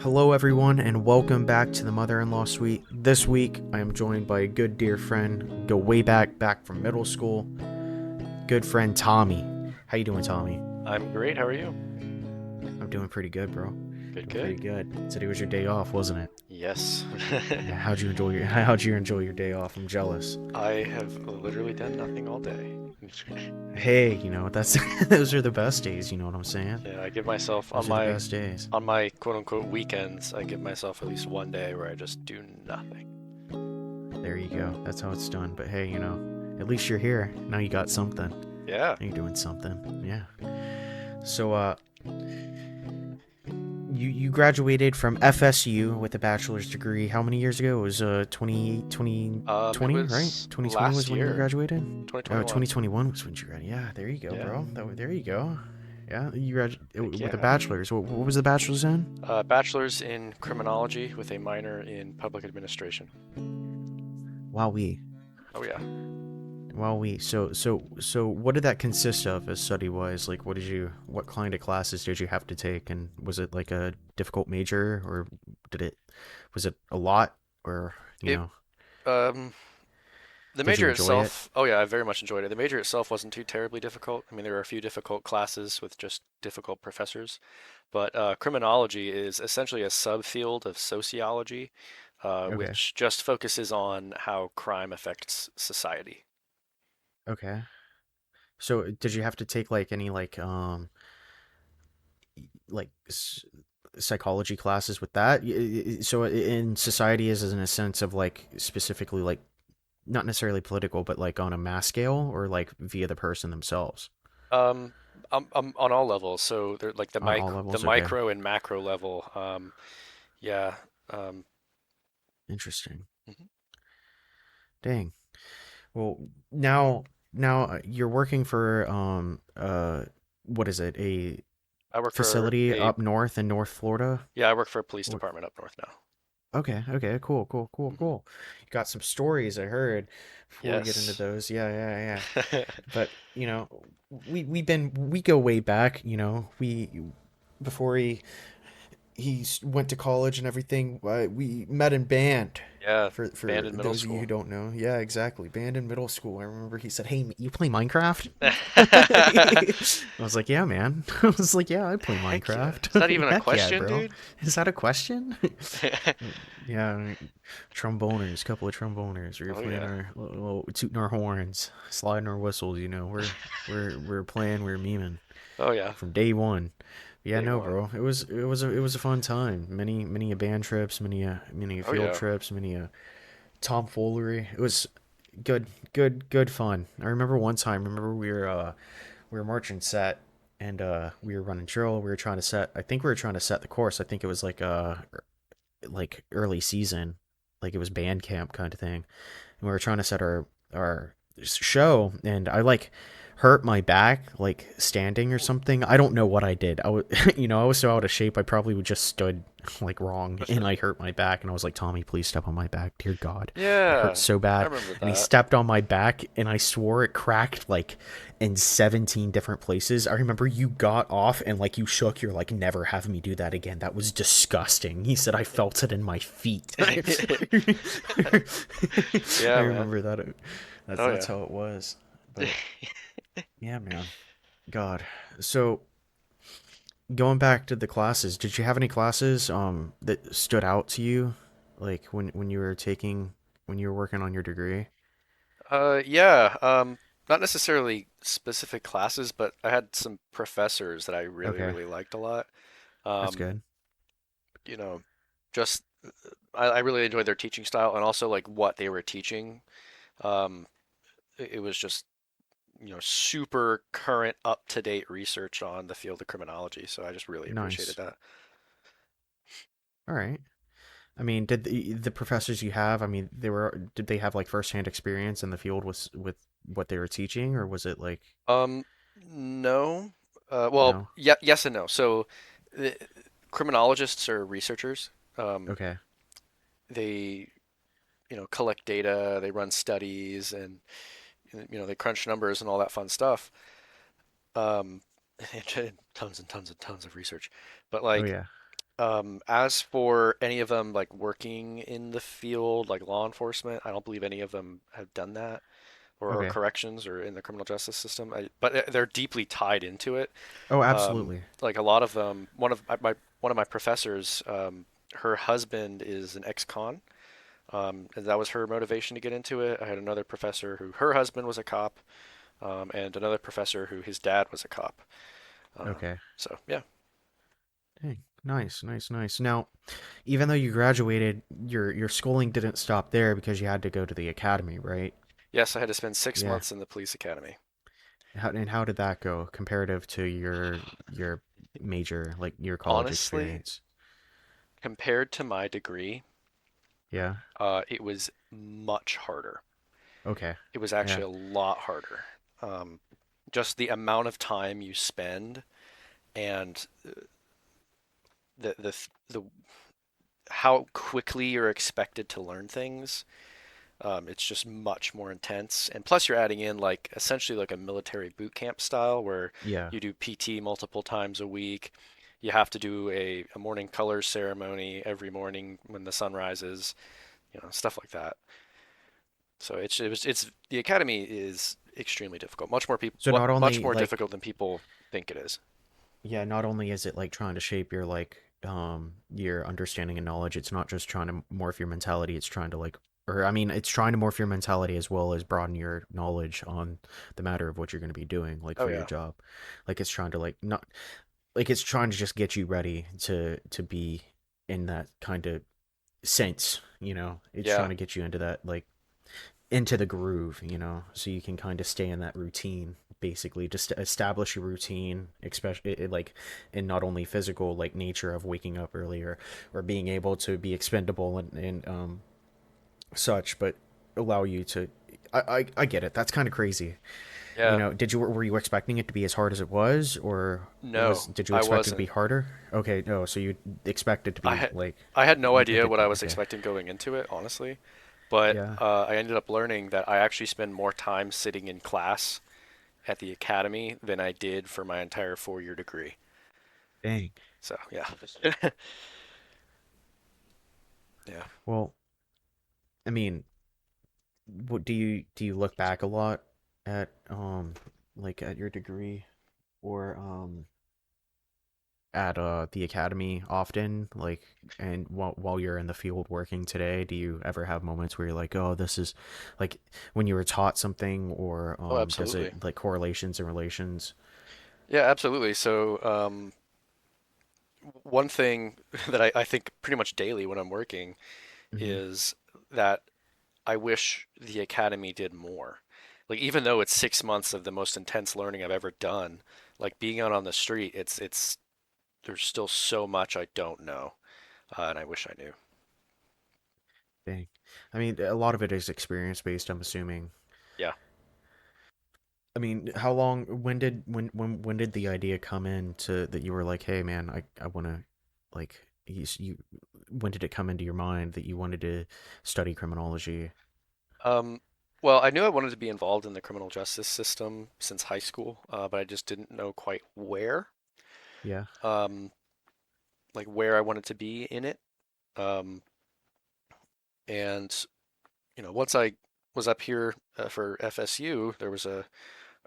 Hello, everyone, and welcome back to the Mother-in-Law Suite. This week, I am joined by a good dear friend, go way back from middle school. Good friend Tommy. How you doing, Tommy? I'm great. How are you? I'm doing pretty good, bro. Good, Doing pretty good. good. Today was your day off, wasn't it? Yes. Yeah. How'd you enjoy your day off? I'm jealous. I have literally done nothing all day. Hey, that's those are the best days. You know what I'm saying? Yeah, I give myself Those are the best days. on my quote unquote weekends, I give myself at least one day where I just do nothing. There you go. That's how it's done. But hey, at least you're here. Now you got something. Yeah. Now you're doing something. Yeah. So, you graduated from FSU with a bachelor's degree. How many years ago? It was It 2020, right? was 2020 last was when you year, graduated. Oh, 2021. 2021 was when you graduated. Yeah, there you go, Yeah. bro. There you go. Yeah, you Heck graduated with a yeah. bachelor's. What was the bachelor's in? Bachelor's in criminology with a minor in public administration. Wowee. Oh yeah. Wowee. So what did that consist of as study wise? Like what kind of classes did you have to take, and was it like a difficult major, or did it was it a lot, or you It know um The did you major enjoy it? itself, oh yeah, I very much enjoyed it. The major itself wasn't too terribly difficult. I mean, there were a few difficult classes with just difficult professors, but criminology is essentially a subfield of sociology, Okay. which just focuses on how crime affects society. Okay. So did you have to take like any like psychology classes with that? So in society is in a sense of like specifically like not necessarily political, but like on a mass scale or like via the person themselves Um, on all levels, so they're like on all the levels. Okay. micro and macro level. Yeah. Um, Interesting. mhm. Dang. Well, now you're working for what is it? A I work for facility a up north in North Florida? Yeah, I work for a police What? department up north now. Okay, Hmm. cool. You got some stories I heard before we get into Yes. those. Yeah. But, we go way back, we before went to college and everything. We met in band. Yeah, band For in middle those of you who school. don't know, yeah, exactly. Band in middle school. I remember he said, "Hey, you play Minecraft?" I was like, "Yeah, man." I was like, "Yeah, I play Heck yeah. Is that Minecraft." even a Heck yeah, question, bro. dude? Is that a question? Yeah, tromboners, couple of tromboners. We were Oh playing yeah. our tooting our horns, sliding our whistles. We're playing, we're memeing Oh yeah. from day one. Yeah, Day no, one. bro. It was a fun time. Many a band trips, many a Oh field yeah. trips, many a tomfoolery. It was good fun. I remember one time. Remember we were marching set, and we were running drill. We were trying to set. I think we were trying to set the course. I think it was like early season, like it was band camp kind of thing. And we were trying to set our show, and I like hurt my back like standing or something. I don't know what I did. I was I was so out of shape. I probably would just stood like wrong, and I hurt my back. And I was like, Tommy, please step on my back, dear God, it hurts Yeah, so I bad. remember And he that. stepped on my back, and I swore it cracked like in 17 different places. I remember you got off and like you shook. You're like, never have me do that again. That was disgusting. He said I felt it in my feet. I Yeah, man. remember that. That's Oh that's yeah. how it was. But yeah, man. God. So going back to the classes, did you have any classes that stood out to you, like when you were when you were working on your degree? Yeah. Not necessarily specific classes, but I had some professors that I really, Okay, really liked a lot. that's Um, good. you know, just I really enjoyed their teaching style and also like what they were teaching. Um, it was just super current, up-to-date research on the field of criminology. So I just really appreciated Nice. that. All right. I mean, did the professors you have? I mean, did they have like firsthand experience in the field with what they were teaching, or was it like Um, no. Well, no? yeah, yes and no. So, the, criminologists are researchers. Um, Okay. they, collect data, they run studies, and they crunch numbers and all that fun stuff. Um, tons and tons and tons of research. But Oh like yeah. As for any of them like working in the field, like law enforcement, I don't believe any of them have done that, or Okay. corrections, or in the criminal justice system. But they're deeply tied into it. Oh, absolutely. Like a lot of them, one of my professors, her husband is an ex-con, and that was her motivation to get into it. I had another professor who her husband was a cop, and another professor who his dad was a cop. Okay. So yeah. Dang. Nice, nice, nice. Now, even though you graduated, your schooling didn't stop there because you had to go to the academy, right? Yes, I had to spend six Yeah. months in the police academy. How did that go comparative to your major, like your college Honestly, experience? compared to my degree, Yeah. it was much harder. Okay. It was Yeah. actually a lot harder. Um, just the amount of time you spend and the how quickly you're expected to learn things. It's just much more intense. And plus, you're adding in like essentially like a military boot camp style where Yeah. you do PT multiple times a week. You have to do a morning colors ceremony every morning when the sun rises, stuff like that. So it's the academy is extremely difficult, So not much only more like difficult than people think it is. yeah, not only is it like trying to shape your your understanding and knowledge, it's not just trying to morph your mentality, it's trying to like or I mean, it's trying to morph your mentality as well as broaden your knowledge on the matter of what you're going to be doing like Oh for your yeah, job. Like it's trying to like not like it's trying to just get you ready to be in that kind of sense, you know. It's yeah, trying to get you into that like into the groove, you know, so you can kind of stay in that routine. Basically, just to establish your routine, especially like in not only physical like nature of waking up earlier or being able to be expendable and such, but allow you to. I get it. That's kind of crazy. You yeah. know, were you expecting it to be as hard as it was, or No, did you I expect it to be wasn't. harder? Okay, no, so you expect it to I be had like I had no you think idea it what I was okay, expecting going into it, honestly. But yeah, I ended up learning that I actually spend more time sitting in class at the academy than I did for my entire 4-year degree. dang. So yeah, yeah. Well, I mean, what do you look back a lot at like at your degree or at the academy often like and while you're in the field working today, do you ever have moments where you're like, oh, this is like when you were taught something or Oh, does it absolutely. like correlations and relations? Yeah, absolutely. So one thing that I think pretty much daily when I'm working Hmm. is that I wish the academy did more. Like even though it's 6 months of the most intense learning I've ever done, like being out on the street, it's there's still so much I don't know, and I wish I knew. Dang. I mean, a lot of it is experience based, I'm assuming. Yeah. I mean, how long? When did the idea come in to that you were like, hey, man, I want to, like, you. When did it come into your mind that you wanted to study criminology? Um, well, I knew I wanted to be involved in the criminal justice system since high school, but I just didn't know quite Yeah. um, like where I wanted to be in it. Um, and once I was up here for FSU, there was a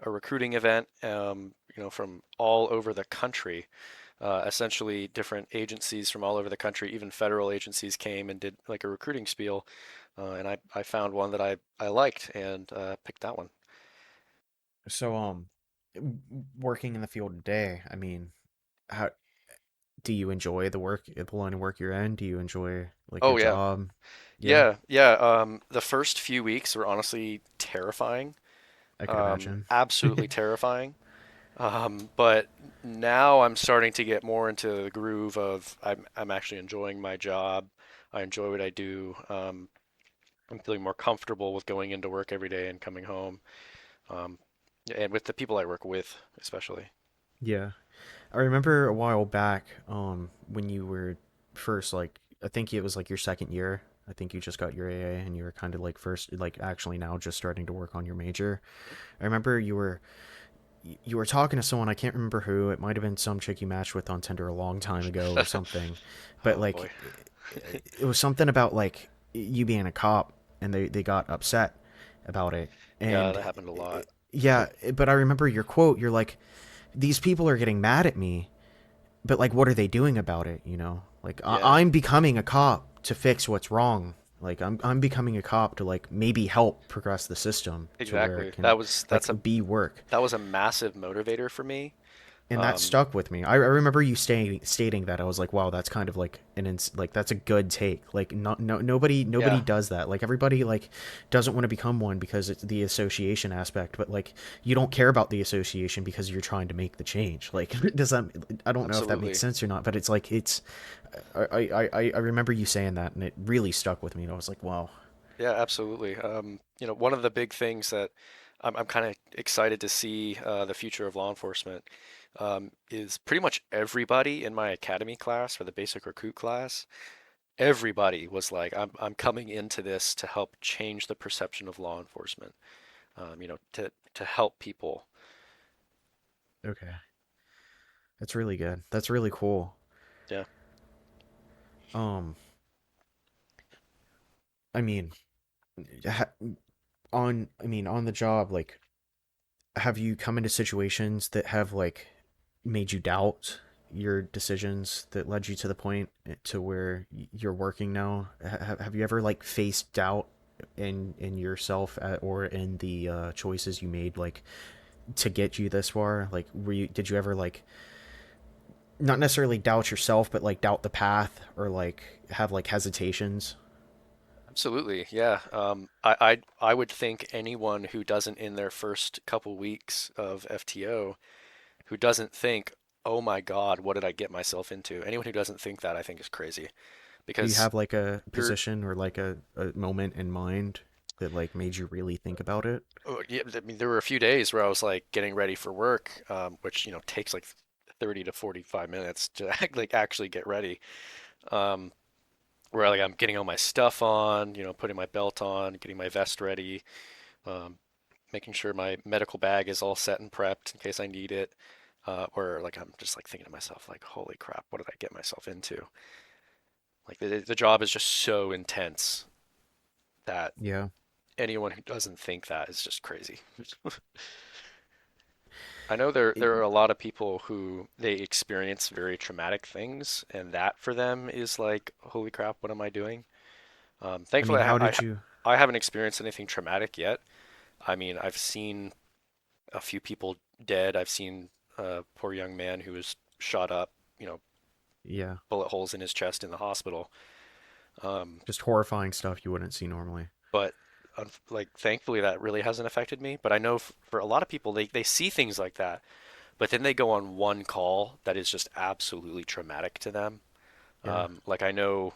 recruiting event, from all over the country. Essentially, different agencies from all over the country, even federal agencies, came and did like a recruiting spiel, and I found one that I liked and picked that one. So, working in the field today, I mean, how do you enjoy the line of work you're in? Do you enjoy like your Oh yeah, job? Yeah, yeah, yeah. The first few weeks were honestly terrifying, I could imagine. absolutely terrifying. But now I'm starting to get more into the groove of I'm actually enjoying my job. I enjoy what I do. I'm feeling more comfortable with going into work every day and coming home, um, and with the people I work with, especially. Yeah. I remember a while back, when you were first like I think it was like your second year. I think you just got your AA and you were kind of like first like actually now just starting to work on your major. I remember you were you were talking to someone, I can't remember who. It might have been some chick you matched with on Tinder a long time ago or something. But Oh boy. like it was something about like you being a cop, and they got upset about it. Yeah, And that happened a lot. yeah, but I remember your quote. You're like, these people are getting mad at me, but like, what are they doing about it? You know, like Yeah, I'm becoming a cop to fix what's wrong. Like I'm becoming a cop to like maybe help progress the system to where it exactly. can like That's a be work. that was a massive motivator for me. And that Um, stuck with me. I remember you stating that. I was like, wow, that's kind of like like that's a good take. Like nobody yeah, does that. Like everybody like doesn't want to become one because it's the association aspect, but like you don't care about the association because you're trying to make the change. Like does that? I don't know if that makes absolutely. sense or not, but it's like it's. I remember you saying that, and it really stuck with me. And I was like, wow. Yeah, absolutely. One of the big things that I'm kind of excited to see the future of law enforcement is pretty much everybody in my academy class for the basic recruit class. Everybody was like, I'm coming into this to help change the perception of law enforcement. To help people. Okay, that's really good. That's really cool. Yeah. Um, I mean, ha- on the job, like have you come into situations that have like made you doubt your decisions that led you to the point to where you're working now? Have you ever like faced doubt in yourself or in the choices you made like to get you this far? Like did you ever like not necessarily doubt yourself but like doubt the path or like have like hesitations? Absolutely, yeah. I would think anyone who doesn't in their first couple weeks of FTO who doesn't think, "Oh my God, what did I get myself into?" Anyone who doesn't think that I think is crazy Do you because have like a you're. position or like a moment in mind that like made you really think about it? Yeah, I mean, there were a few days where I was like getting ready for work, which takes like 30 to 45 minutes to like actually get ready. Um, where like I'm getting all my stuff on, putting my belt on, getting my vest ready, um, making sure my medical bag is all set and prepped in case I need it. Or like I'm just like thinking to myself like, holy crap, what did I get myself into? Like the job is just so intense that Yeah. anyone who doesn't think that is just crazy. I know there It- are a lot of people who they experience very traumatic things, and that for them is like, holy crap, what am I doing? I mean, Thankfully, how did you? I haven't experienced anything traumatic yet. I mean, I've seen a few people dead. I've seen a poor young man who was shot up, Yeah, bullet holes in his chest in the hospital. Um, just horrifying stuff you wouldn't see normally. but like, thankfully, that really hasn't affected me. But I know for a lot of people, they see things like that, but then they go on one call that is just absolutely traumatic to them. Yeah, Like I know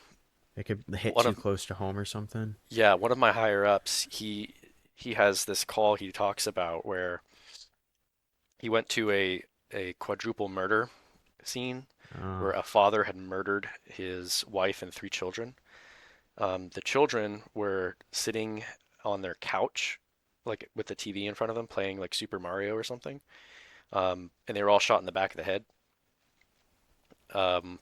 it could hit one too of close to home or something. yeah, one of my higher ups, he has this call he talks about where he went to a quadruple murder scene Uh, where a father had murdered his wife and three children. The children were sitting on their couch, like with the TV in front of them, playing like Super Mario or something. And they were all shot in the back of the head. Um,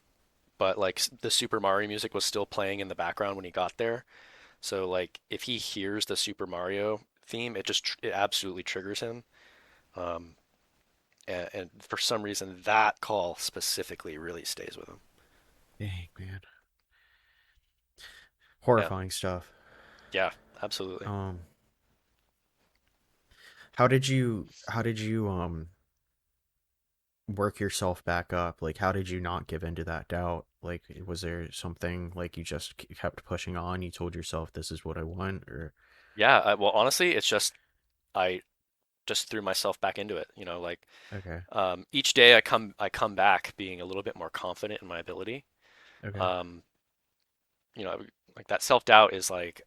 but like the Super Mario music was still playing in the background when he got there. So like if he hears the Super Mario theme, it absolutely triggers him. Um, and for some reason, that call specifically really stays with him. dang man, Yeah, horrifying stuff. yeah, absolutely. Um, how did you work yourself back up? Like, how did you not give into that doubt? Like, was there something like you just kept pushing on? You told yourself this is what I want, or Yeah, well, honestly, it's just I just threw myself back into it. Like okay, each day I come back being a little bit more confident in my ability. okay, Um, you know, like that self-doubt is like,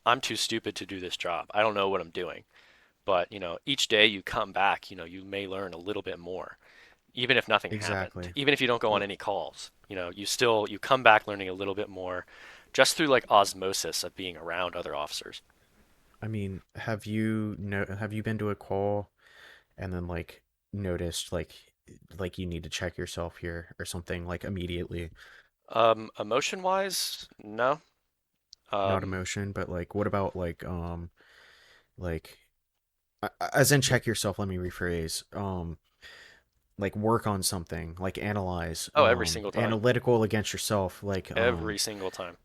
I'm too stupid to do this job. I don't know what I'm doing. But, each day you come back, you may learn a little bit more, even if nothing happened, exactly. even if you don't go on any calls, you come back learning a little bit more just through like osmosis of being around other officers. I mean, have you been to a call and then like noticed like you need to check yourself here or something like immediately? Emotion wise, no. Not Um, emotion, but like what about like as in check yourself, let me rephrase. Like work on something, like analyze, oh, every single time. analytical against yourself, like Every single time.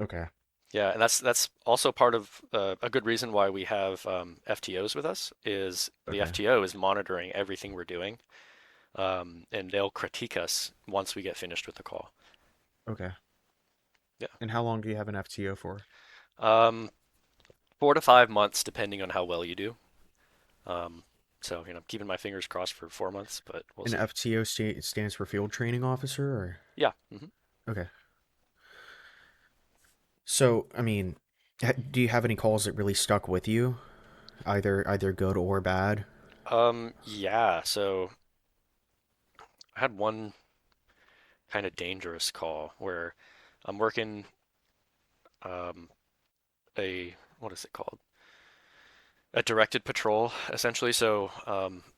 okay, Yeah, and that's also part of a good reason why we have FTOs with us is the okay, FTO is monitoring everything we're doing, and they'll critique us once we get finished with the call. okay. Yeah. And how long do you have an FTO for? Um, 4 to 5 months, depending on how well you do. Um, so, keeping my fingers crossed for 4 months, but we'll An see. FTO stands for field training officer, or Yeah. Hmm. okay. So, I mean, do you have any calls that really stuck with you, either good or bad? Yeah. So I had one kind of dangerous call where I'm working um, what is it called? A directed patrol, essentially. So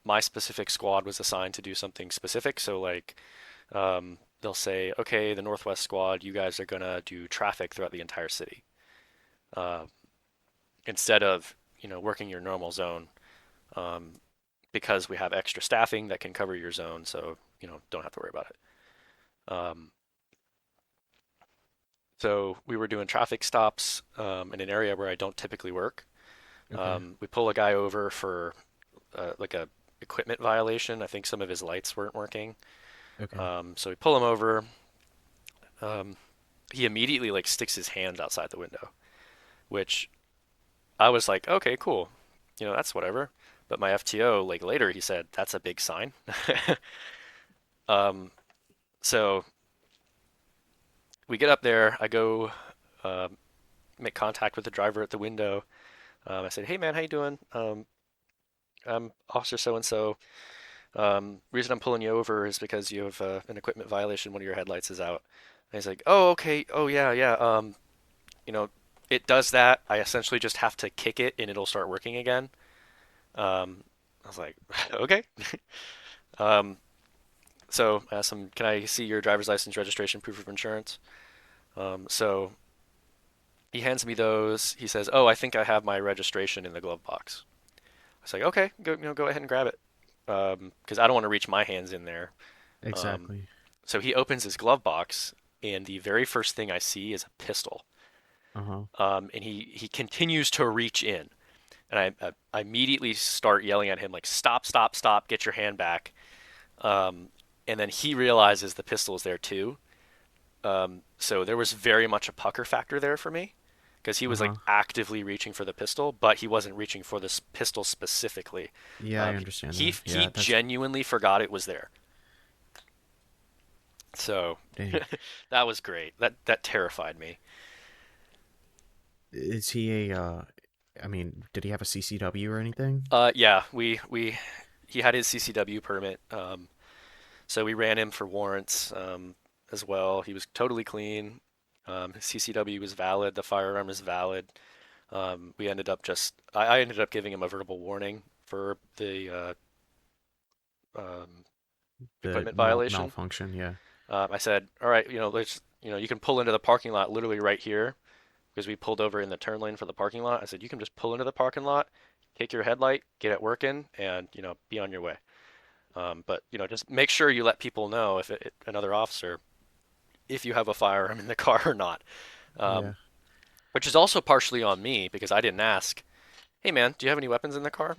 my specific squad was assigned to do something specific. So like they'll say, okay, the Northwest squad, you guys are gonna do traffic throughout the entire city, uh, instead of working your normal zone, um, because we have extra staffing that can cover your zone. So don't have to worry about it. So we were doing traffic stops in an area where I don't typically work. Okay, We pull a guy over for like a equipment violation. I think some of his lights weren't working. okay. So we pull him over. Um, he immediately like sticks his hands outside the window, which I was like, okay, cool, that's whatever. But my FTO like later he said that's a big sign. um, so we get up there. I go uh, make contact with the driver at the window. I said, hey man, how you doing? I'm Officer so and so. Reason I'm pulling you over is because you have an equipment violation. One of your headlights is out. And he's like, oh, okay. Oh, yeah, yeah. You know, it does that. I essentially just have to kick it and it'll start working again. I was like, okay. Um, so I asked him, can I see your driver's license, registration, proof of insurance? So he hands me those. He says, oh, I think I have my registration in the glove box. I was like, okay, go ahead and grab it. Because I don't want to reach my hands in there. Um, Exactly. So he opens his glove box, and the very first thing I see is a pistol. Uh-huh. And he continues to reach in, and I immediately start yelling at him like, "Stop! Stop! Stop! Get your hand back!" Um, and then he realizes the pistol is there too. So there was very much a pucker factor there for me, because he was like Uh-huh. actively reaching for the pistol, but he wasn't reaching for this pistol specifically. Yeah, I understand He that. he Yeah, that's genuinely forgot it was there. So dang. that was great. That terrified me. Is he a I mean, did he have a CCW or anything? Yeah, we he had his CCW permit, so we ran him for warrants as well. He was totally clean. His CCW was valid. The firearm is valid. We ended up I ended up giving him a verbal warning for the The equipment violation. malfunction, yeah. I said, all right, let's you can pull into the parking lot literally right here because we pulled over in the turn lane for the parking lot. I said, you can just pull into the parking lot, take your headlight, get it working, and be on your way. But just make sure you let people know if another officer if you have a firearm in the car or not. Yeah. Um, which is also partially on me because I didn't ask. Hey man, do you have any weapons in the car?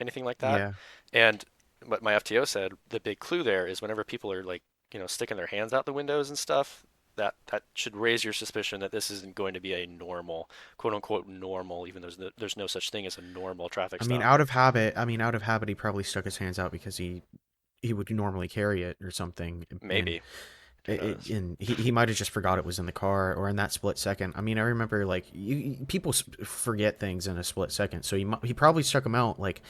Anything like that? Yeah. And what my FTO said, the big clue there is whenever people are like sticking their hands out the windows and stuff, that should raise your suspicion that this isn't going to be a normal, quote unquote normal, even though there's no such thing as a normal traffic I mean, stop. out of habit he probably stuck his hands out because he would normally carry it or something, and Maybe. Who knows? he might have just forgot it was in the car or in that split second. I mean, I remember like people forget things in a split second, so he probably stuck him out like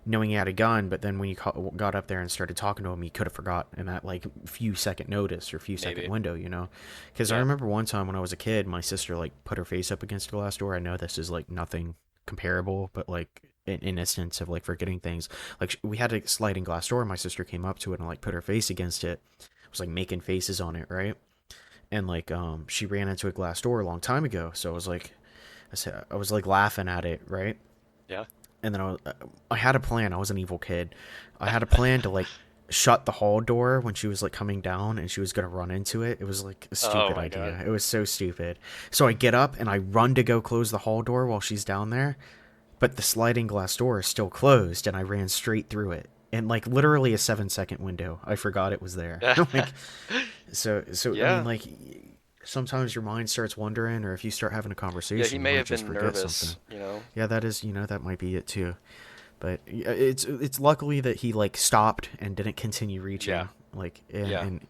knowing he had a gun, but then when you got up there and started talking to him, he could have forgot in that like few second notice or few second Maybe. window, you know? Because I Yeah. remember one time when I was a kid, my sister like put her face up against a glass door. I know this is like nothing comparable, but like an instance of like forgetting things. Like we had a sliding glass door. My sister came up to it and like put her face against it. Was like making faces on it, right? And like she ran into a glass door a long time ago. So I was like laughing at it, right? Yeah. And then I had a plan. I was an evil kid. I had a plan to like shut the hall door when she was like coming down and she was gonna run into it. It was like a Oh stupid my God. idea. It was so stupid. So I get up and I run to go close the hall door while she's down there, but the sliding glass door is still closed and I ran straight through it. And like literally a 7 second window. I forgot it was there. Like so I mean Yeah. like sometimes your mind starts wondering or if you start having a Yeah, he conversation you may might have just been forget something. nervous, you know. Yeah, that is, that might be it too. But it's luckily that he like stopped and didn't continue Yeah. reaching. Like Yeah. and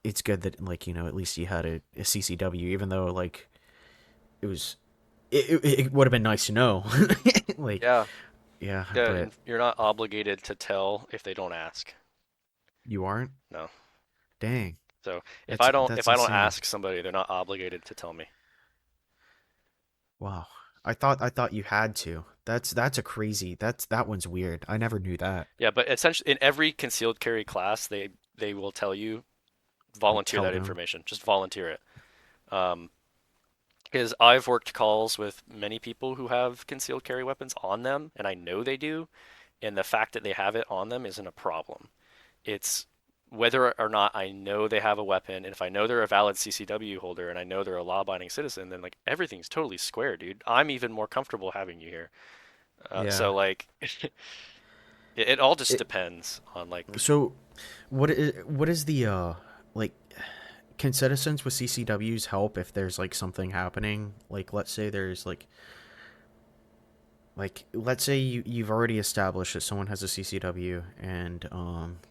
it's good that like at least he had a CCW, even though like it was it would have been nice to know. Like Yeah. yeah, Yeah, but and you're not obligated to tell if they don't ask. you aren't. No. Dang, So if that's I don't if that's I don't insane. ask somebody, they're not obligated to tell me. Wow. I thought you had to. That's a crazy. That one's weird. I never knew that. Yeah, but essentially in every concealed carry class, they will tell you volunteer Tell that them. information. Just volunteer it. Um, because I've worked calls with many people who have concealed carry weapons on them, and I know they do, and the fact that they have it on them isn't a problem. It's whether or not I know they have a weapon, and if I know they're a valid CCW holder and I know they're a law-abiding citizen, then like everything's totally square, dude. I'm even more comfortable having you here. Yeah. So like, it all just It, depends on like, so what is the like can citizens with CCWs help if there's like something happening? Like let's say there's like let's say you've already established that someone has a CCW and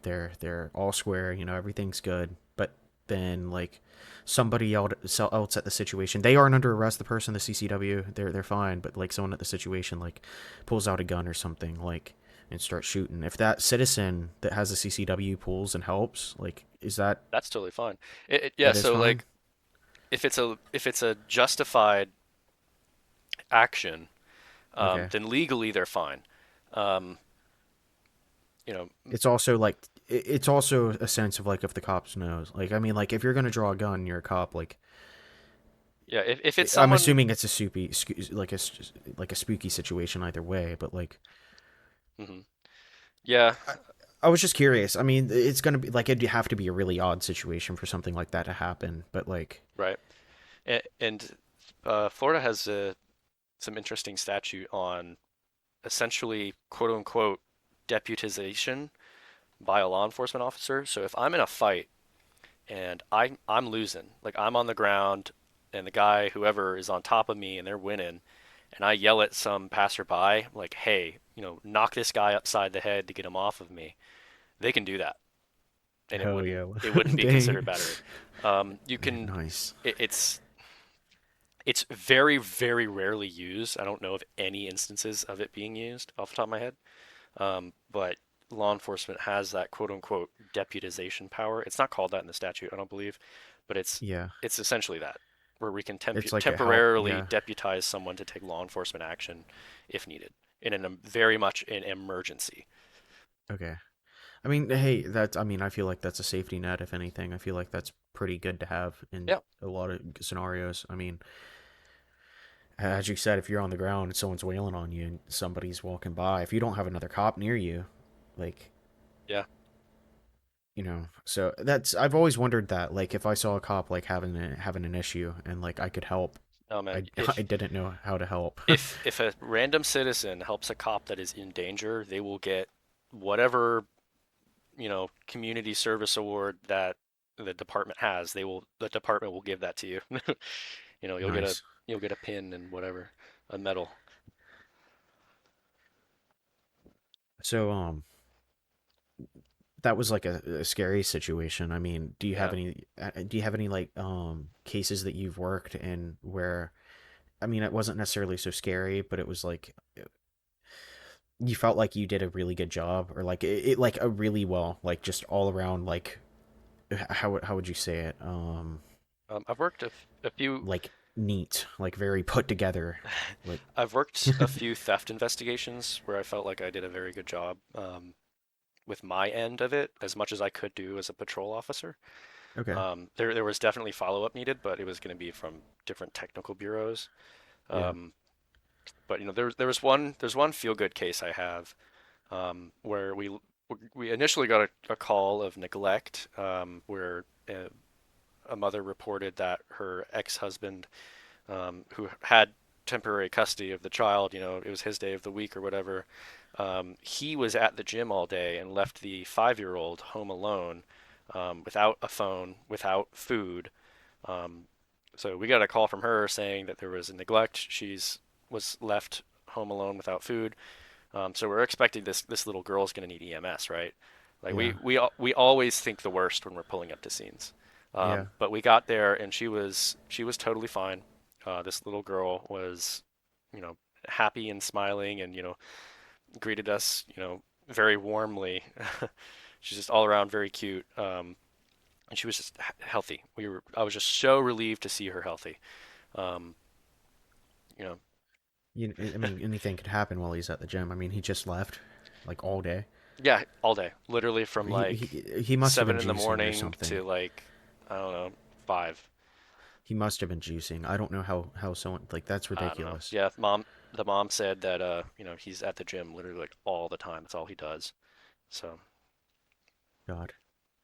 they're all square, everything's good, but then like somebody else at the situation, they aren't under arrest. The person, the CCW, they're fine, but like someone at the situation like pulls out a gun or something like and starts shooting. If that citizen that has a CCW pulls and helps, like is that that's totally fine. Yeah, that is so fine? like if it's a justified action, Okay. then legally they're fine. Um, you know, It's also like it's also a sense of like if the cops knows. Like I mean like if you're gonna draw a gun, you're a cop. Like yeah, if it's I'm someone, assuming it's a like a spooky situation either way. But like mhm. Yeah, I, I was just curious. I mean, it's gonna be like it'd have to be a really odd situation for something like that to happen. But like right. And Florida has some interesting statute on essentially quote unquote deputization by a law enforcement officer. So if I'm in a fight and I'm losing, like I'm on the ground and the guy whoever is on top of me and they're winning, and I yell at some passerby like, "Hey, knock this guy upside the head to get him off of me." They can do that, and it hell wouldn't yeah, it wouldn't be dang, considered battery. You can nice. it's very very rarely used. I don't know of any instances of it being used off the top of my head. But law enforcement has that quote unquote deputization power. It's not called that in the statute, I don't believe, but it's Yeah, it's essentially that, where we can it's like a help. temporarily Yeah. deputize someone to take law enforcement action if needed in very much an emergency. Okay. I mean, hey, that's. I mean, I feel like that's a safety net. If anything, I feel like that's pretty good to have in Yeah, a lot of scenarios. I mean, as you said, if you're on the ground and someone's wailing on you and somebody's walking by, if you don't have another cop near you, like, yeah. so that's I've always wondered that. Like, if I saw a cop like having an issue and like I could help, Oh man, I I didn't know how to help. if a random citizen helps a cop that is in danger, they will get whatever community service award that the department has. The department will give that to you. You'll get a Nice. you'll get a pin and whatever, a medal. So that was like a scary situation. I mean, Yeah. do you have any like cases that you've worked in where I mean, it wasn't necessarily so scary, but it was like you felt like you did a really good job or like it like a really well, like just all around like how would you say it? I've worked a few. neat, like very put together. Like, I've worked a few theft investigations where I felt like I did a very good job with my end of it, as much as I could do as a patrol officer. okay, There was definitely follow-up needed, but it was going to be from different technical bureaus. yeah, Um, but there's one feel-good case I have where we initially got a call of neglect, where a mother reported that her ex-husband, who had temporary custody of the child, it was his day of the week or whatever, he was at the gym all day and left the 5-year-old home alone, without a phone, without food. Um, so we got a call from her saying that there was a neglect. She's was left home alone without food. So we're expecting this little girl's going to need EMS, right? Like yeah, we always think the worst when we're pulling up to scenes. yeah. But we got there and she was totally fine. This little girl was, you know, happy and smiling and greeted us, very warmly. She's just all around very cute. And she was just healthy. I was just so relieved to see her healthy. Um, you know, I mean, anything could happen while he's at the gym. I mean, he just left, like all day. yeah, all day, literally from He like he must have been 7 in the juicing or morning something. to like, I don't know, 5. He must have been juicing. I don't know how someone like that's I don't know. ridiculous. Yeah, the mom said that he's at the gym literally like all the time. That's all he does. So, God.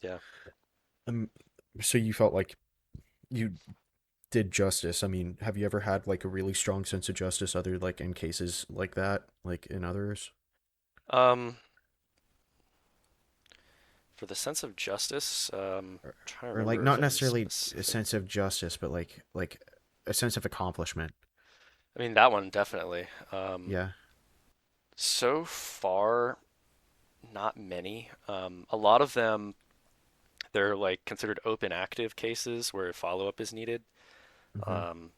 yeah. Um. So you felt like you did justice. I mean, have you ever had like a really strong sense of justice, other like in cases like that, like in others, Um, for the sense of justice, or, trying to or like remember if not any necessarily a specific. sense of justice, but like a sense of accomplishment? I mean, that one definitely. Yeah. So far, not many. A lot of them, they're like considered open active cases where follow-up is needed. Mm-hmm. Um,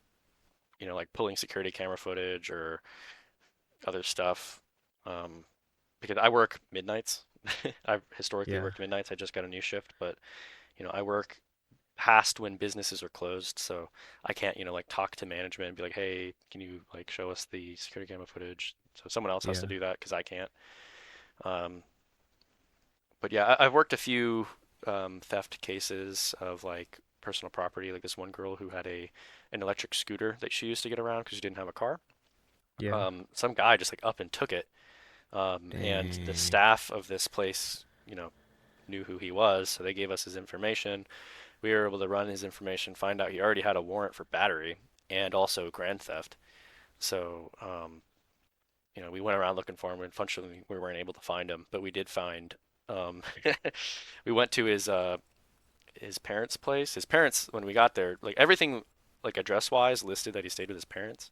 like pulling security camera footage or other stuff. Um, because I work midnights. I've historically Yeah. worked midnights. I just got a new shift, but I work past when businesses are closed, so I can't, like talk to management and be like, "Hey, can you like show us the security camera footage?" So someone else has to Yeah. do that because I can't. Um, but yeah, I've worked a few theft cases of like personal property, like this one girl who had an electric scooter that she used to get around because she didn't have a car. Yeah. Some guy just like up and took it. And the Dang. staff of this place, knew who he was, so they gave us his information. We were able to run his information, find out he already had a warrant for battery and also grand theft. So, we went around looking for him, and unfortunately, we weren't able to find him, but we did find. Um, we went to his parents' place. His parents, when we got there, like everything, like address wise, listed that he stayed with his parents.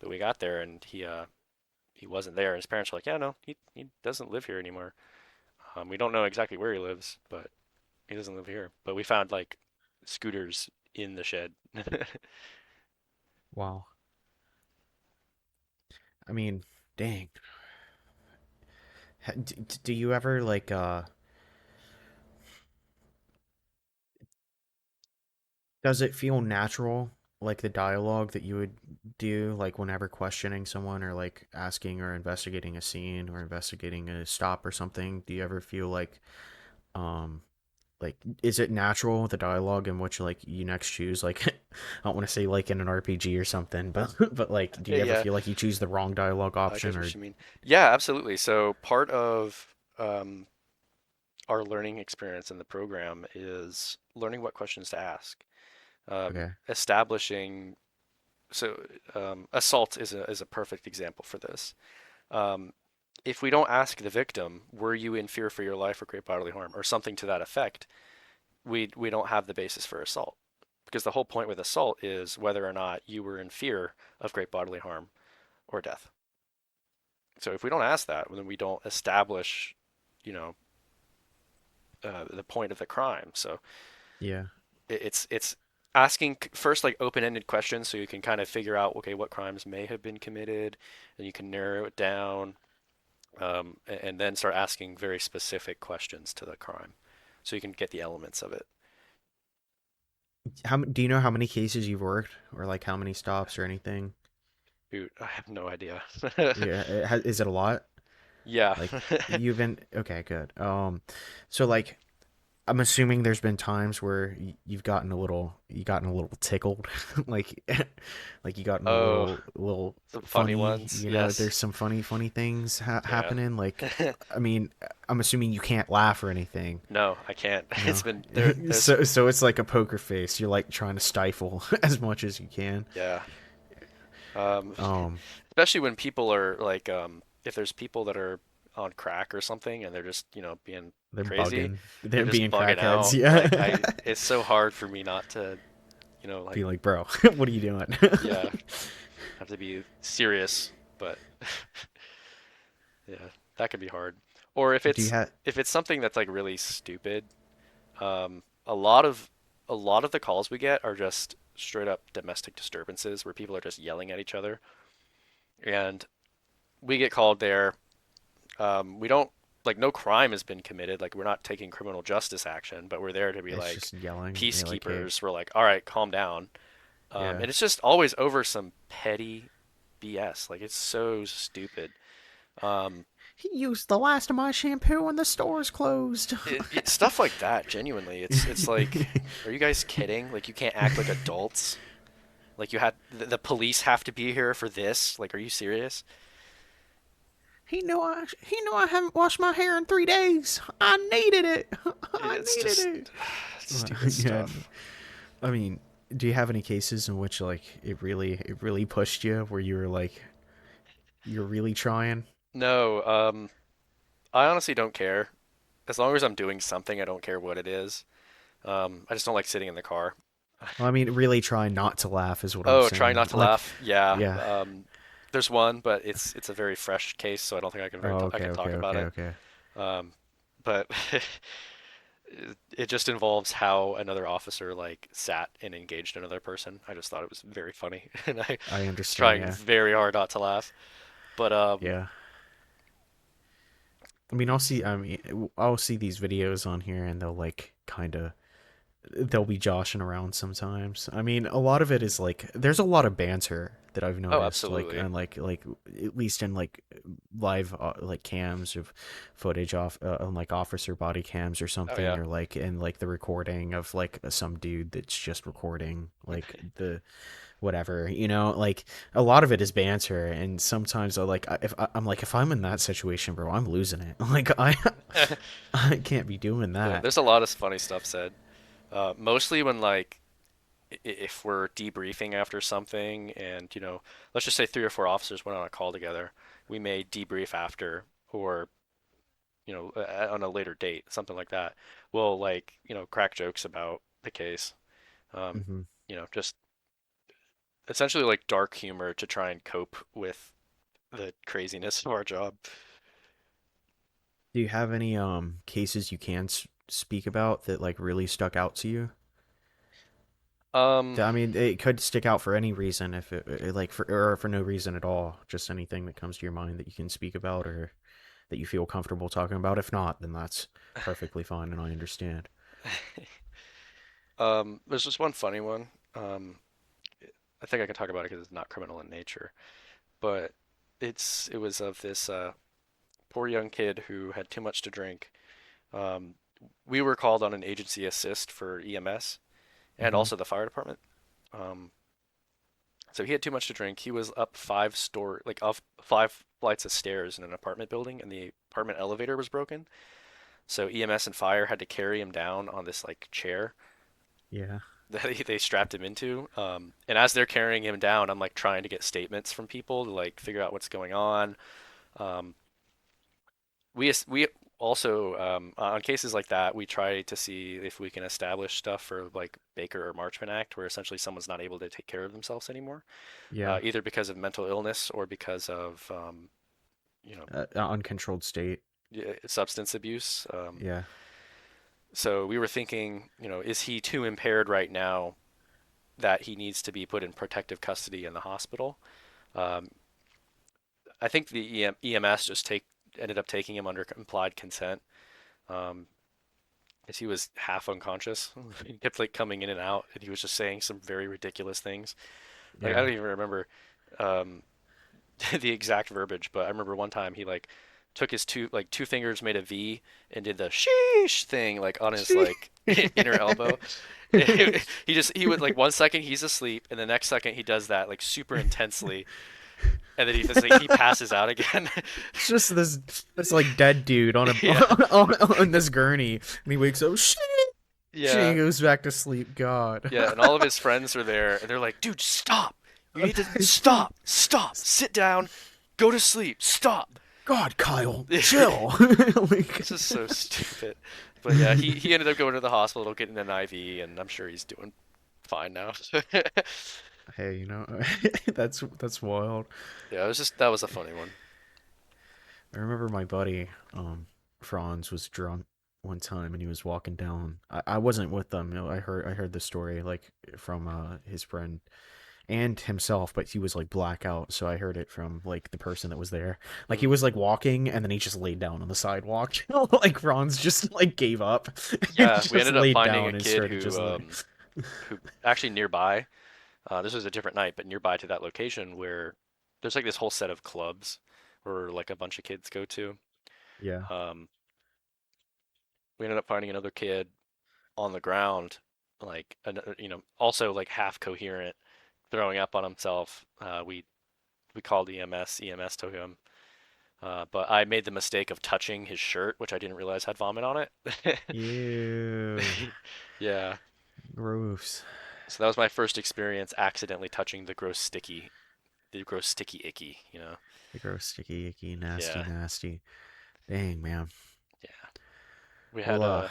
But we got there and he wasn't there. His parents were like, "Yeah, no, he doesn't live here anymore." We don't know exactly where he lives, but he doesn't live here. But we found like scooters in the shed. Wow. I mean, dang. Do you ever like does it feel natural, like the dialogue that you would do, like whenever questioning someone or like asking or investigating a scene or investigating a stop or something? Do you ever feel um, like is it natural the dialogue in which like you next choose? Like, I don't want to say like in an RPG or something, but but like, do you ever Yeah, feel like you choose the wrong dialogue I option get or? what you mean. Yeah, absolutely. So part of our learning experience in the program is learning what questions to ask. Okay, Establishing so assault is a perfect example for this. Um, if we don't ask the victim, were you in fear for your life or great bodily harm, or something to that effect, we don't have the basis for assault. Because the whole point with assault is whether or not you were in fear of great bodily harm or death. So if we don't ask that, then we don't establish, you know, the point of the crime. So yeah, it's asking first like open-ended questions so you can kind of figure out okay what crimes may have been committed, and you can narrow it down, and then start asking very specific questions to the crime, so you can get the elements of it. Do you know how many cases you've worked, or like how many stops or anything? Shoot, I have no idea. Yeah, is it a lot? Yeah. Like you've been okay, good. So like I'm assuming there's been times where you've gotten a little tickled, like like you gotten a Oh, little some funny funny. ones. You know, Yes. there's some funny things Yeah. happening. Like, I mean, I'm assuming you can't laugh or anything. No, I can't. It's No, been there. There's so it's like a poker face. You're like trying to stifle as much as you can. yeah. Um, Um, especially when people are like, if there's people that are on crack or something and they're just, being they're crazy, bugging. they're They're just being bugging crackheads. out. Yeah, Like it's so hard for me not to, like, be like, bro, what are you doing? yeah, have to be serious. But yeah, that could be hard. Or if Do you it's have? if it's something that's like really stupid, a lot of the calls we get are just straight up domestic disturbances where people are just yelling at each other, and we get called there. We don't like no crime has been committed. Like we're not taking criminal justice action, but we're there to be It's like just yelling. You're like, hey, peacekeepers. We're like, all right, calm down. yeah. And it's just always over some petty BS. Like it's so stupid. Um, He used the last of my shampoo and the store's closed. stuff like that. Genuinely, it's like, are you guys kidding? Like you can't act like adults. Like you had the police have to be here for this. Like, are you serious? He knew I haven't washed my hair in 3 days. I needed it. I It's needed just it. stupid Yeah. stuff. I mean, do you have any cases in which like it really pushed you where you were like you're really trying? No, I honestly don't care. As long as I'm doing something, I don't care what it is. I just don't like sitting in the car. Well, I mean, really trying not to laugh is what I'm Oh, trying saying. not to Like, laugh. Yeah. yeah. There's one, but it's a very fresh case, so I don't think Oh, I okay, can okay, talk about okay, it. okay. Um, but it just involves how another officer like sat and engaged another person. I just thought it was very funny, and I I was understand. trying Yeah, very hard not to laugh. But yeah. I mean, I'll see these videos on here, and they'll like kind of they'll be joshing around sometimes. I mean, a lot of it is like there's a lot of banter that I've oh, noticed, like absolutely. and like at least in like live like cams of footage off on like officer body cams or Oh something, yeah. or like in like the recording of like some dude that's just recording like the whatever, like a lot of it is banter, and sometimes I'm like if I'm in that situation, bro, I'm losing it. Like I can't be doing Yeah, that. there's a lot of funny stuff said. Mostly when like if we're debriefing after something, and let's just say 3 or 4 officers went on a call together, we may debrief after, or on a later date, something like that. We'll like crack jokes about the case. Um, Hmm. just essentially like dark humor to try and cope with the craziness of our job. Do you have any cases you can speak about that like really stuck out to you? Um, I mean, it could stick out for any reason if like for or for no reason at all. Just anything that comes to your mind that you can speak about or that you feel comfortable talking about. If not, then that's perfectly fine and I understand. there's just one funny one. I think I can talk about it because it's not criminal in nature, but it was of this poor young kid who had too much to drink. Um, we were called on an agency assist for EMS and Hmm. also the fire department. Um, so he had too much to drink. He was up like up 5 flights of stairs in an apartment building, and the apartment elevator was broken. So EMS and fire had to carry him down on this like chair Yeah. that they strapped him into. And as they're carrying him down, I'm like trying to get statements from people to like figure out what's going on. Um, we also on cases like that, we try to see if we can establish stuff for like Baker or Marchman Act, where essentially someone's not able to take care of themselves anymore, Yeah. either because of mental illness or because of you know Uncontrolled state. substance abuse. Yeah. So we were thinking, is he too impaired right now that he needs to be put in protective custody in the hospital? Um, I think the EMS just take ended up taking him under implied consent. Um, as he was half unconscious. He kept like coming in and out, and he was just saying some very ridiculous things. Like I Yeah. don't even remember um, the exact verbiage, but I remember one time he like took his two fingers, made a V, and did the sheesh thing like on his like inner elbow. He would like 1 second he's asleep, and the next second he does that like super intensely, and then he passes out again. It's just this like dead dude on a Yeah, on this gurney, and he wakes up. Shit, she yeah, goes back to sleep. God. yeah, and all of his friends are there, and they're like, "Dude, stop! You need to stop, sit down, go to sleep, stop." God, Kyle, chill. Like, This is so stupid. But yeah, he ended up going to the hospital, getting an IV, and I'm sure he's doing fine now. hey, that's wild. Yeah, that was a funny one. I remember my buddy, Franz, was drunk one time and he was walking down. I wasn't with them. I heard the story like from his friend and himself, but he was like blackout, so I heard it from like the person that was there. Like he Mm. was like walking and then he just laid down on the sidewalk. Like Franz just like gave up and Yeah, we just ended up laid finding a down and kid started just like who actually nearby. This was a different night, but nearby to that location where there's like this whole set of clubs where like a bunch of kids go to. yeah. Um, we ended up finding another kid on the ground, like also like half coherent, throwing up on himself. We called EMS. EMS took him. But I made the mistake of touching his shirt, which I didn't realize had vomit on it. Ew. Yeah. Gross. So that was my first experience accidentally touching the gross sticky icky, The gross, sticky, icky, nasty, Yeah. nasty. Dang, man. Yeah. We had Well, let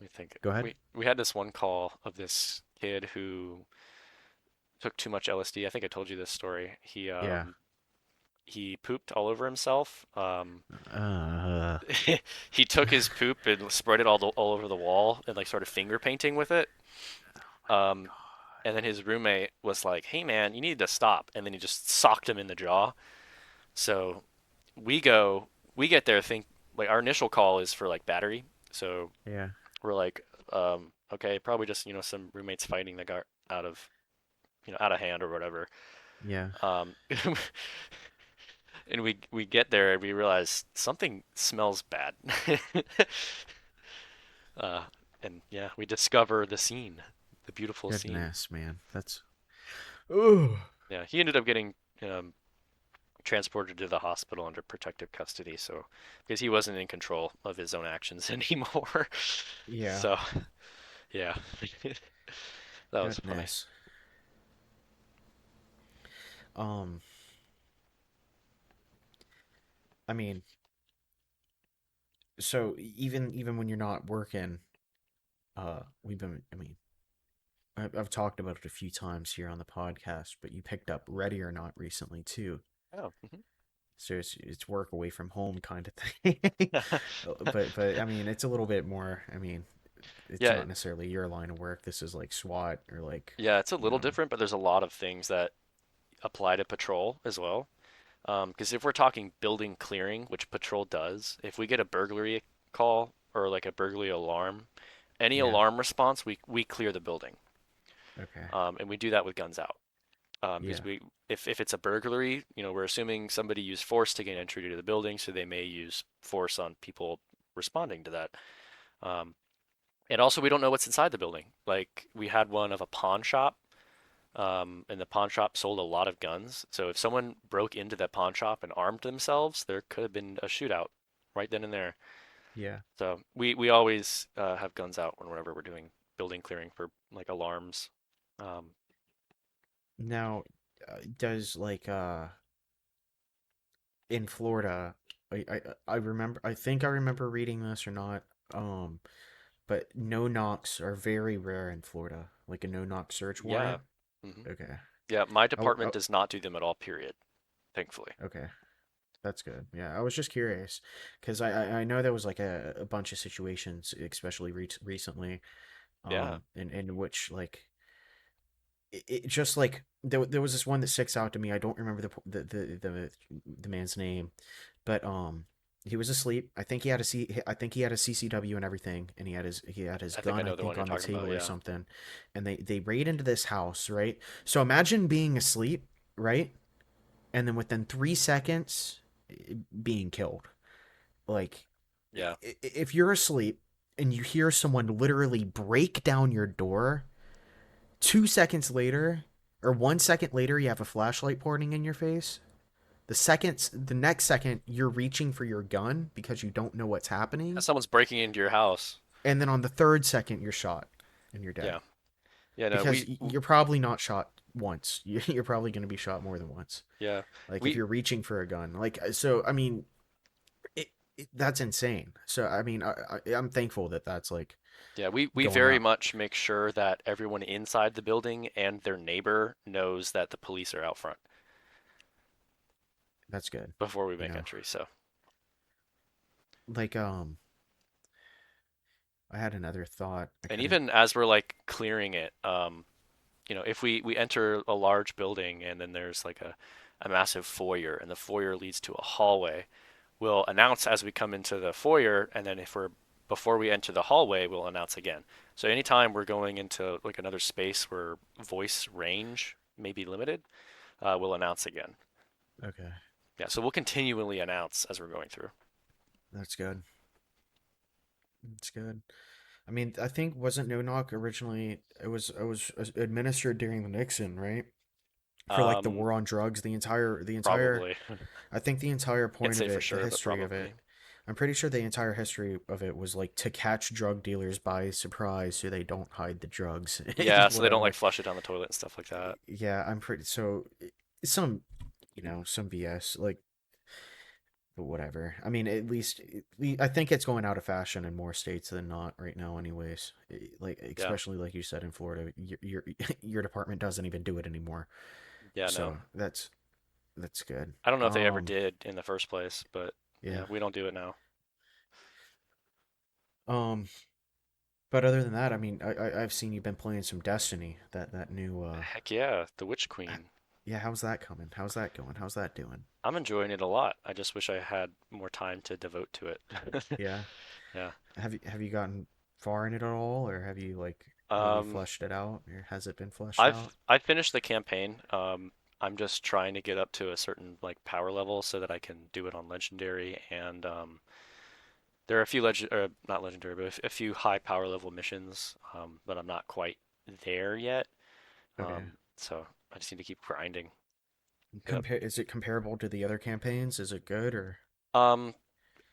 me think. go ahead. We had this one call of this kid who took too much LSD. I think I told you this story. Yeah. He pooped all over himself. Uh, He took his poop and spread it all over the wall and like started finger painting with it. Um, and then his roommate was like, "Hey man, you need to stop." And then he just socked him in the jaw. So we go, we get there, think like our initial call is for like battery. So yeah. we're like, okay, probably just, some roommates fighting that got out of hand or whatever. Yeah. Um, and we get there and we realize something smells bad. Uh, and yeah, we discover the scene, the beautiful scene. Goodness, man. That's. Ooh. Yeah, he ended up getting um, transported to the hospital under protective custody, so because he wasn't in control of his own actions anymore. Yeah. So, yeah, that was funny. Goodness. Um. I mean, so even when you're not working, we've been. I mean, I've talked about it a few times here on the podcast, but you picked up Ready or Not recently too. Oh, So it's work away from home kind of thing. But I mean, it's a little bit more. I mean, it's yeah, not necessarily your line of work. This is like SWAT or like, yeah, it's a you little know, different, but there's a lot of things that apply to patrol as well. Because if we're talking building clearing, which patrol does, if we get a burglary call or like a burglary alarm, any yeah, alarm response, we clear the building. okay, And we do that with guns out. Because yeah, if it's a burglary, we're assuming somebody used force to gain entry to the building, so they may use force on people responding to that. Um, and also, we don't know what's inside the building. Like we had one of a pawn shop, and the pawn shop sold a lot of guns. So if someone broke into that pawn shop and armed themselves, there could have been a shootout right then and there. yeah. So we always have guns out whenever we're doing building clearing for like alarms. Um, Now, does like in Florida, I remember. I think I remember reading this or not. Um, but no knocks are very rare in Florida. Like a no knock search yeah. warrant. hmm Okay. Yeah, my Oh, department does not do them at all, period, thankfully. okay. That's good. Yeah, I was just curious because I know there was like a bunch of situations, especially recently, Yeah. in which like it just like there was this one that sticks out to me. I don't remember the man's name, but He was asleep. I think he had a I think he had a CCW and everything, and he had his I think I gun, I know the one think, you're on the talking about. table or Yeah. something. And they raid into this house, right? So imagine being asleep, right? And then within 3 seconds, being killed. Like, Yeah. if you're asleep and you hear someone literally break down your door, 2 seconds later, or 1 second later, you have a flashlight pointing in your face. The next second, you're reaching for your gun because you don't know what's Yeah, happening. someone's breaking into your house. And then on the third second, you're shot and you're dead. Yeah. Yeah, no, Because you're probably not shot once. You're probably going to be shot more than once. yeah. Like if We you're reaching for a gun. So I mean, that's insane. So I mean, I'm thankful that that's like yeah, we going very up. much make sure that everyone inside the building and their neighbor knows that the police are out front That's good. before we You make know, entry. So, like I had another thought. I and couldn't. even as we're like clearing it, if we enter a large building and then there's like a massive foyer and the foyer leads to a hallway, we'll announce as we come into the foyer, and then if we're before we enter the hallway, we'll announce again. So anytime we're going into like another space where voice range may be limited, we'll announce again. Okay, Yeah, so we'll continually announce as we're going through. that's good. That's good. I mean, I think wasn't No Knock originally? It was administered during the Nixon, right? For like the Um, war on drugs, the entire Probably. I think the entire Can't point say of for it, the sure, but history of it, probably. I'm pretty sure the entire history of it was like to catch drug dealers by surprise so they don't hide the drugs. Yeah, so they don't like Whatever. flush it down the toilet and stuff like that. Yeah, I'm pretty so some some BS like but whatever. I mean, at least I think it's going out of fashion in more states than not right now anyways. Like Yeah. especially like you said in Florida, your department doesn't even do it anymore. Yeah, no. So that's good. I don't know if they ever did in the first place, but Yeah. yeah, we don't do it now. Um but other than that, I mean, I've seen you've been playing some Destiny, that new Heck yeah, the Witch Queen. yeah, how's that coming? How's that going? How's that doing? I'm enjoying it a lot. I just wish I had more time to devote to it. Yeah. Yeah. Have you gotten far in it at all, or have you like really Um, fleshed it out, or has it been fleshed out? I've finished the campaign. I'm just trying to get up to a certain like power level so that I can do it on legendary, and there are a few not legendary, but a few high power level missions, but I'm not quite there yet. Okay. So I just need to keep grinding. Yep. Compare is it comparable to the other campaigns? Is it good or Um,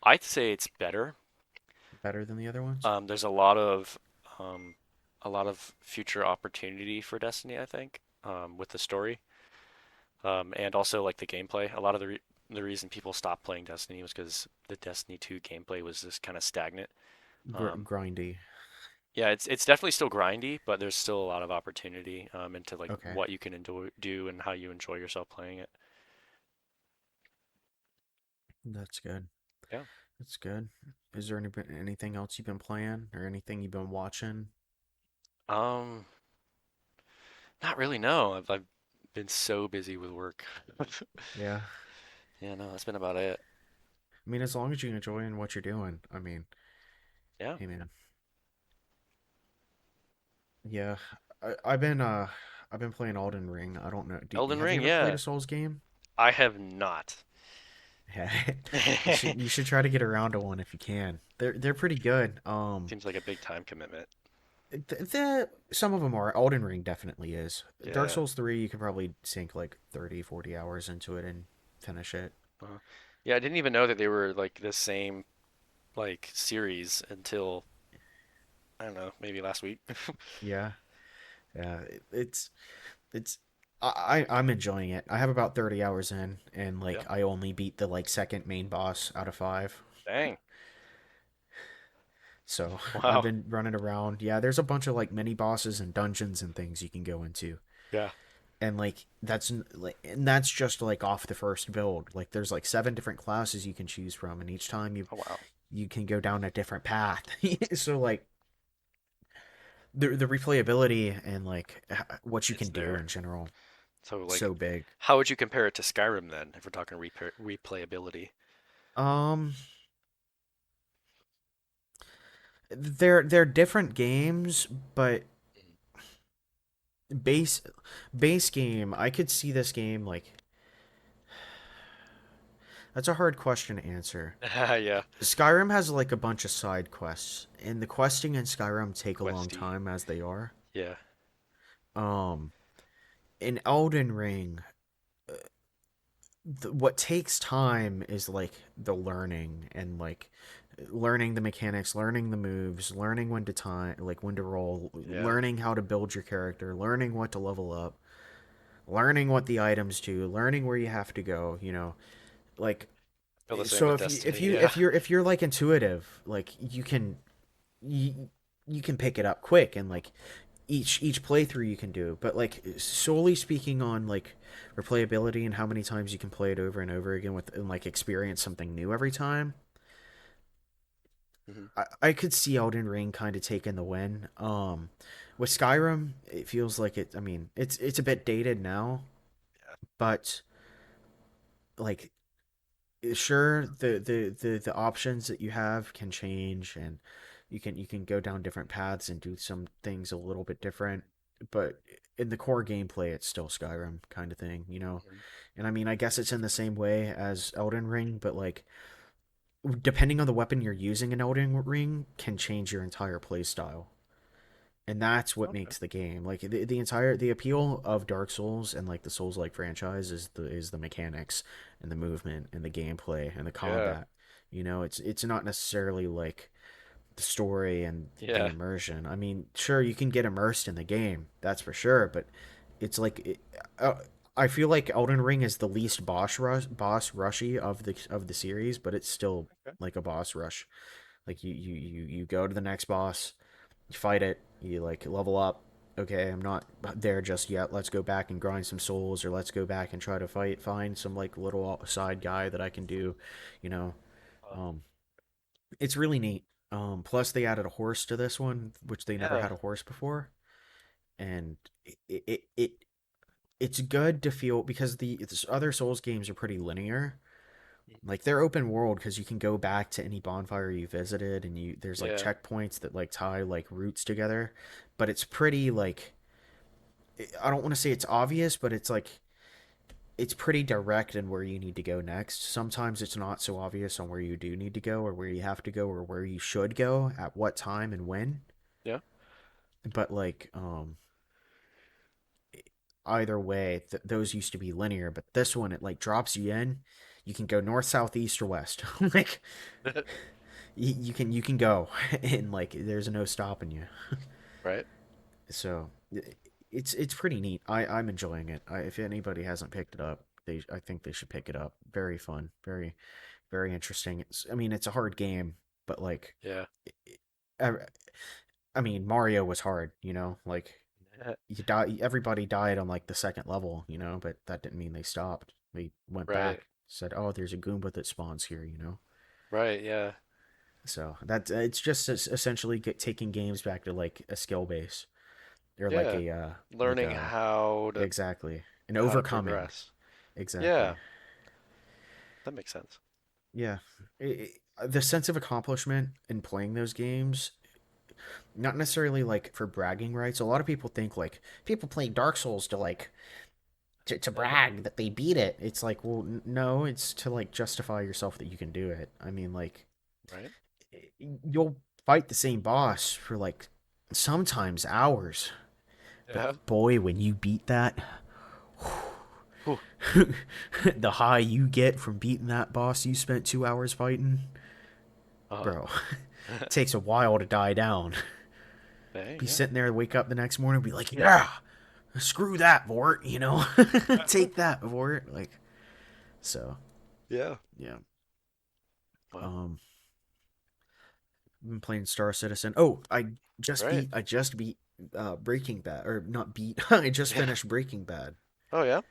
I'd say it's better. better than the other ones? There's um, a lot of future opportunity for Destiny, I think, with the story, and also like the gameplay. A lot of the reason people stopped playing Destiny was because the Destiny 2 gameplay was just kind of stagnant. Um, Grindy. yeah, it's definitely still grindy, but there's still a lot of opportunity into like Okay. what you can do and how you enjoy yourself playing it. That's good. Yeah. That's good. Is there anything else you've been playing or anything you've been watching? Um, Not really, no. I've been so busy with work. Yeah. Yeah, no, that's been about it. I mean, as long as you're enjoying what you're doing. I mean, Yeah. hey man. Yeah. I've been playing Elden Ring. I don't know. Elden Have you Ring, ever played yeah. a Souls game? I have not. Yeah. You should try to get around to one if you can. They're pretty good. Seems like a big time commitment. Some of them are. Elden Ring definitely is. Dark Yeah. Souls 3 you could probably sink like 30, 40 hours into it and finish it. uh Yeah, I didn't even know that they were like the same like series until I don't know, maybe last week. Yeah. Yeah, it's I'm enjoying it. I have about 30 hours in and Yeah. like I only beat the like second main boss out of 5. Dang. So, I've Wow. been running around. Yeah, there's a bunch of like mini bosses and dungeons and things you can go into. Yeah. And like that's just like off the first build. Like there's like 7 different classes you can choose from and each time you Oh wow. you can go down a different path. So like the replayability and like what you It's can do there. in general So like so big. how would you compare it to Skyrim then, if we're talking replayability? they're different games, but base base game, I could see this game like that's a hard question to answer. Yeah, Skyrim has like a bunch of side quests, and the questing in Skyrim take a long questy. time as they are. Yeah. Um, in Elden Ring, what takes time is like the learning and like learning the mechanics, learning the moves, learning when to time, like when to roll, Yeah. learning how to build your character, learning what to level up, learning what the items do, learning where you have to go, you know. Like Feel the same so with if you if Destiny. you Yeah. if you're like intuitive, like you can pick it up quick and like each playthrough you can do, but like solely speaking on like replayability and how many times you can play it over and over again with and like experience something new every time, Hmm. I could see Elden Ring kind of taking the win. With Skyrim, it feels like it. I mean, it's a bit dated now, but like sure the options that you have can change and you can go down different paths and do some things a little bit different, but in the core gameplay it's still Skyrim kind of thing, you know. Hmm. And I mean, I guess it's in the same way as Elden Ring, but like depending on the weapon you're using in Elden Ring can change your entire play style, and that's what Okay. makes the game like the appeal of Dark Souls and like the Souls like franchise is the mechanics and the movement and the gameplay and the Yeah. combat. You know, it's not necessarily like the story and the Yeah. immersion. I mean, sure you can get immersed in the game, that's for sure, but it's like uh, I feel like Elden Ring is the least boss rushy of the series, but it's still Okay. like a boss rush. Like you go to the next boss, you fight it, you like level up. Okay, I'm not there just yet. Let's go back and grind some souls, or let's go back and try to find some like little side guy that I can do. You know, Uh, um, it's really neat. Plus they added a horse to this one, which they never yeah. had a horse before, and it it's good to feel because the other Souls games are pretty linear. Like they're open world because you can go back to any bonfire you visited, and you there's like Yeah. checkpoints that like tie like routes together, but it's pretty like I don't want to say it's obvious, but it's like it's pretty direct in where you need to go next. Sometimes it's not so obvious on where you do need to go or where you have to go or where you should go at what time and when. Yeah. But like either way, those used to be linear, but this one it like drops you in. You can go north, south, east, or west. Like you can go and like there's no stopping you. Right. So it's pretty neat. I'm enjoying it. If anybody hasn't picked it up, I think they should pick it up. Very fun, very interesting. I mean, it's a hard game, but like Yeah. I, I mean, Mario was hard, you know. Like you die, everybody died on like the second level, you know, but that didn't mean they stopped. They went Right. back, said, "Oh, there's a Goomba that spawns here," you know. Right. Yeah. So that it's just essentially taking games back to like a skill base or Yeah. like Learning a exactly and how to overcoming progress. exactly. Yeah. That makes sense. Yeah, the sense of accomplishment in playing those games, not necessarily like for bragging rights. A lot of people think like people play Dark Souls to like to brag that they beat it. It's like, well, no, it's to like justify yourself that you can do it. I mean, like Right. you'll fight the same boss for like sometimes hours, but Yeah. boy, when you beat that, Whew. the high you get from beating that boss you spent 2 hours fighting, Uh-huh. bro, it takes a while to die down. Hey, Be yeah. sitting there, wake up the next morning, be like, yeah, screw that, Vort, you know, take that, Vort. Like, so, Yeah. yeah. Wow. Um, I've been playing Star Citizen. Oh, Right. I just beat Breaking Bad, or not beat. I just Yeah. finished Breaking Bad. Oh, yeah.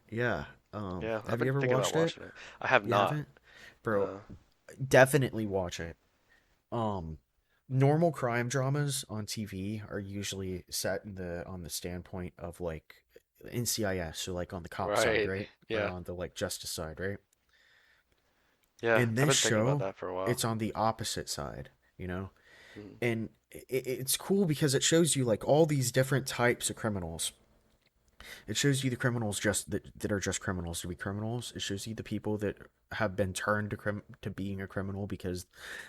Yeah. Yeah. I've Have you been ever thinking about watched it? watching it. I have You not. haven't, bro? No. Definitely watch it. Um, Normal crime dramas on TV are usually set in the on the standpoint of like NCIS, so like on the cop side, Right. right, or Yeah. on the like justice side, right? Yeah. In I've this been thinking about show, that for a while. it's on the opposite side, you know. Mhm. And it's cool because it shows you like all these different types of criminals. It shows you the criminals just that are just criminals to be criminals. It shows you the people that have been turned to being a criminal because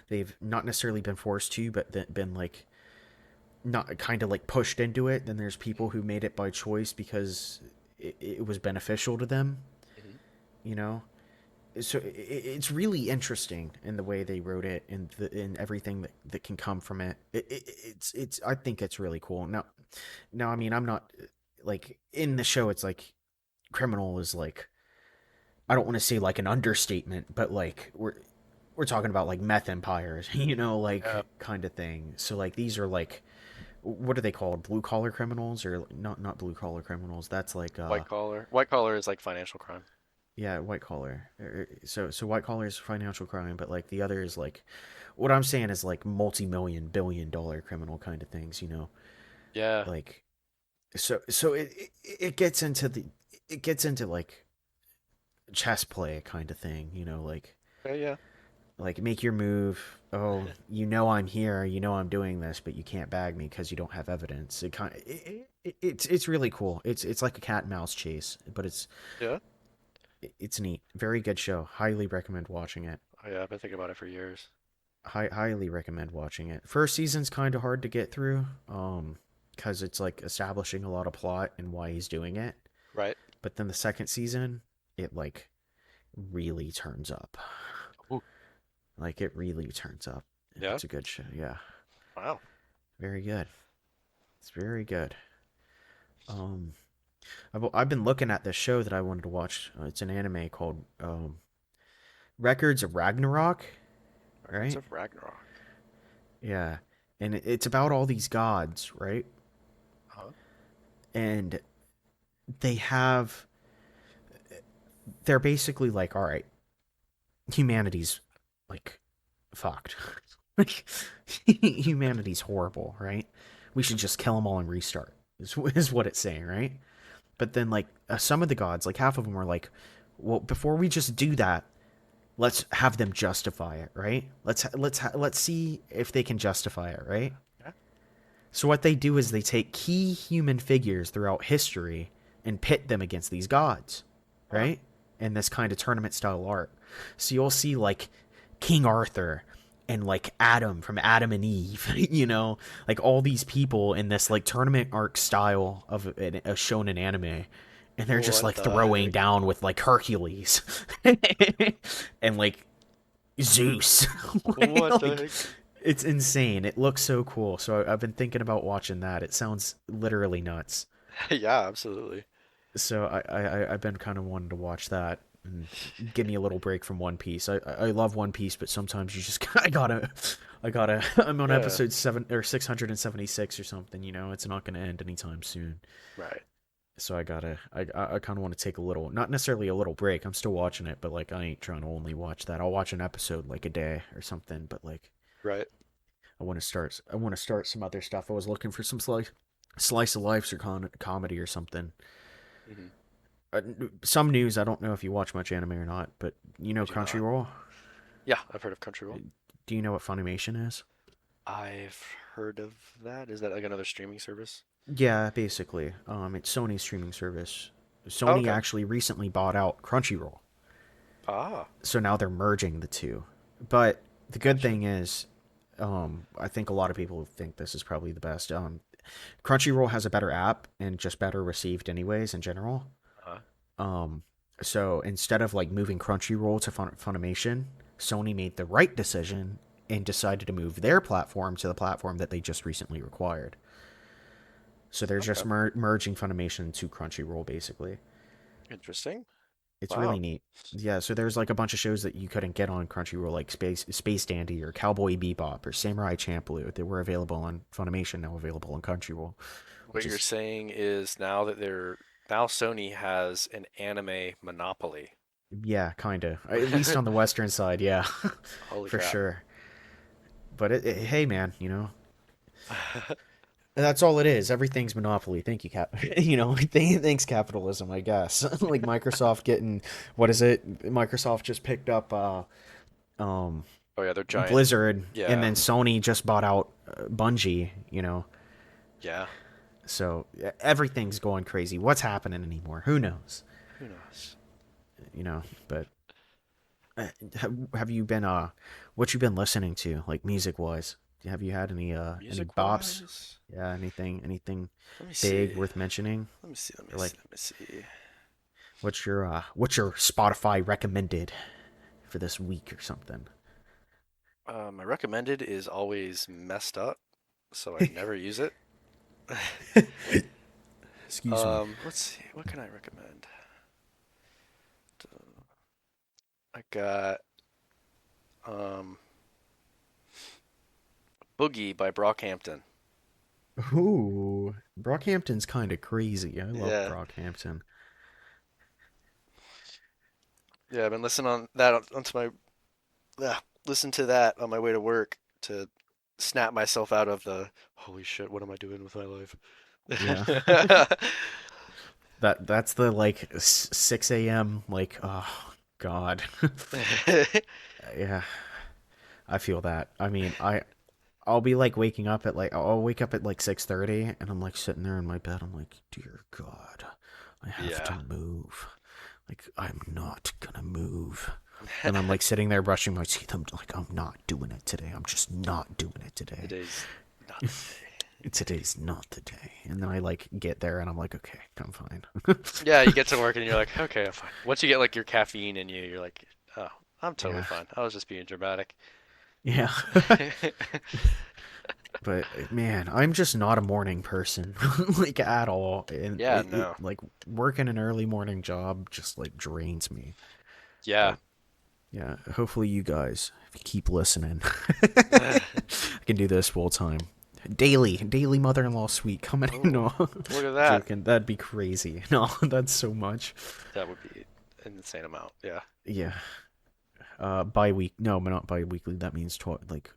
they've not necessarily been forced to, but that been like not kind of like pushed into it. Then there's people who made it by choice because it was beneficial to them, Mhm. you know. So it's really interesting in the way they wrote it and in everything that can come from it. It's I think it's really cool. Now I mean I'm not like in the show. It's like criminal is like I don't want to say like an understatement, but like we're talking about like meth empires, Yeah. like kind of thing. So like these are like what are they called? Blue collar criminals or not blue collar criminals? That's like White collar. White collar is like financial crime. yeah, white collar. So white collar is financial crime, but like the other is like what I'm saying is like multi-million billion-dollar criminal kind of things, Yeah. Like so it gets into it gets into like chess play kind of thing, Okay, yeah. like make your move. Oh, I'm here, I'm doing this, but you can't bag me because you don't have evidence. It kind of it's really cool. It's like a cat and mouse chase, but Yeah. it's neat. Very good show. Highly recommend watching it. Oh yeah, I've been thinking about it for years. Highly recommend watching it. First season's kind of hard to get through, because it's like establishing a lot of plot and why he's doing it. Right. But then the second season, it like really turns up. Ooh. Like it really turns up. Yeah. It's a good show. Yeah, Wow. very good. It's very good. Um, I've been looking at this show that I wanted to watch. It's an anime called Records of Ragnarok. Records Right? of Ragnarok. Yeah, and it's about all these gods, right? Huh? And they have they're basically like, all right, humanity's like fucked. Like humanity's horrible, right? We should just kill them all and restart. Is what it's saying, right? But then like some of the gods, like half of them are like, well, before we just do that, let's have them justify it, right? Let's see if they can justify it, right? Yeah. So what they do is they take key human figures throughout history and pit them against these gods, Huh. right? In this kind of tournament style art. So you'll see like King Arthur and like Adam from Adam and Eve, like all these people in this like tournament arc style of a shonen anime. And they're just What like the throwing heck? down with like Hercules and like Zeus. What the Like heck? it's insane. It looks so cool. So I've been thinking about watching that. It sounds literally nuts. Yeah, absolutely. So I've been kind of wanting to watch that and give me a little break from One Piece. I love One Piece, but sometimes you just I gotta. I'm on Yeah. episode 676 or something. It's not gonna end anytime soon. Right. So I kind of want to take a little, not necessarily a little break. I'm still watching it, but like I ain't trying to only watch that. I'll watch an episode like a day or something. But like Right. I want to start some other stuff. I was looking for some slice of life or comedy or something. Hmm. Uh, some news. I don't know if you watch much anime or not, but I do not. Crunchyroll. Yeah, I've heard of Crunchyroll. Do you know what Funimation is? I've heard of that. Is that like another streaming service? Yeah, basically. It's Sony's streaming service. Oh, Sony okay. actually recently bought out Crunchyroll, Ah, so now they're merging the two. But the good gotcha. thing is, I think a lot of people think this is probably the best. Crunchyroll has a better app and just better received anyways in general. Uh, Um, so instead of like moving Crunchyroll to Funimation, Sony made the right decision and decided to move their platform to the platform that they just recently acquired. So they're just okay. merging Funimation to Crunchyroll basically. Interesting. It's really Wow. neat. Yeah, so there's like a bunch of shows that you couldn't get on Crunchyroll, like Space Dandy or Cowboy Bebop or Samurai Champloo, that were available on Funimation, now available on Crunchyroll, What which you're is saying is now Sony has an anime monopoly. yeah, kind of at least on the Western side, yeah, Holy for crap. sure. But hey, man, that's all it is. Everything's monopoly. Thank you, Cap. Thanks capitalism, I guess. Like Microsoft getting what is it? Microsoft just picked up um Oh yeah, they're giant. Blizzard, and Yeah. then Sony just bought out. Bungie, Yeah. so everything's going crazy. What's happening anymore? Who knows? Who knows? But have you been what you been listening to, like music wise? Have you had any Music bops? wise, Yeah, anything let me big see. worth mentioning? Let me see. Let me Or see. like Let me see. what's your Spotify recommended for this week or something? My recommended is always messed up, so I never use it. Excuse me. Let's see. What can I recommend? I got um, Boogie by Brockhampton. Ooh, Brockhampton's kind of crazy. I love Yeah. Brockhampton. Yeah, I've been listening on that onto my listen to that on my way to work to snap myself out of the holy shit, what am I doing with my life? Yeah. That's the like 6 a.m. like oh god. Yeah, I feel that. I mean, I'll be like waking up at like I'll wake up at like 6:30 and I'm like sitting there in my bed. I'm like, "Dear God, I have to Yeah. move. Like I'm not gonna move." Then I'm like sitting there brushing my teeth. I'm like, "I'm not doing it today. I'm just not doing it today. Today's not the day. Today's not the day." And then I like get there and I'm like, "Okay, I'm fine." Yeah, you get to work and you're like, okay, I'm fine. Once you get like your caffeine in you, you're like, oh, I'm totally Yeah. fine. I was just being dramatic. Yeah. But man, I'm just not a morning person, like at all. And Yeah, no. like working an early morning job just like drains me. Yeah. But yeah, hopefully you guys keep listening. I can do this full time. Daily mother-in-law suite coming in. Oh, No, look at that. joking. That'd be crazy. No, that's so much. That would be an insane amount. Yeah. Yeah. Bi-week. No, but not bi-weekly. That means like